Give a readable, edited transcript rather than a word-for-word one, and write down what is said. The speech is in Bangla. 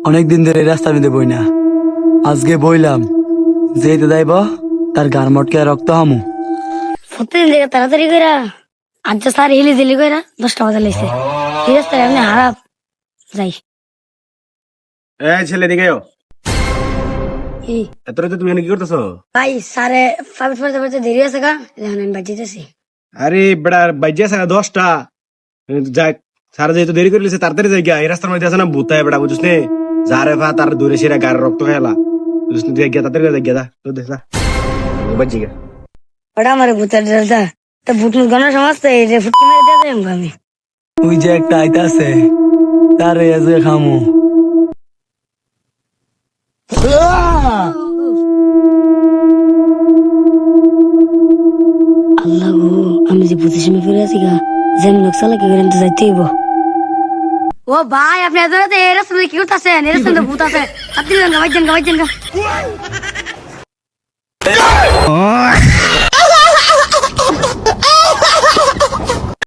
অনেকদিন ধরে এই রাস্তার মধ্যে বই না, আজকে বইলাম যেতে যাইব তার গার মটকে রক্ত হামু। প্রতিদিন থেকে তাড়াতাড়ি কইরা আজ যে স্যার হিলি দিলি কইরা 10টা বাজে লাইছে। এই রাস্তায় এমনি হারাপ যাই। ছেলে দিকে এই এত রাতে তুমি এখানে কি করতেছো? ভাই স্যারে ফাইভ পড়তে পড়তে দেরি আছে গা, এখন আমি বাড়ি যেতেছি। আরে বেড়া বাইজে আছে 10টা। যাক সারা যেহেতু দেরি করে লিছে তাড়াতাড়ি যাই গা। এই রাস্তার মধ্যে আছে না ভূতায় বেড়া, বুঝছিস নে? যারে ভা তার দূরে সেরা গায়ের রক্ত খেলা বুঝছিস নে? গিয়া তাড়াতাড়ি যাই গিয়া তো দেখ না বাজি গা। ওটা আমার ভূতের ড্রেসটা তো ভূত মুখ গণনা সমস্ত এই যে ফুটকি মেরে দিয়ে দেবো আমি। ওই যে একটা আইতা আছে তারে আজকে খামু। আল্লাহ গো, আমি যে ভূতের সময় ফিরে আছি গা, যেমন লোক চালাকি করে আমি তো যাইতে হইব। ও ভাই আপনি এত রাতে এই রাস্তায় কি করতেছেন? এই রাস্তায় তো ভূত আছে। আপনি গাবাইছেন গাবাইছেন গা।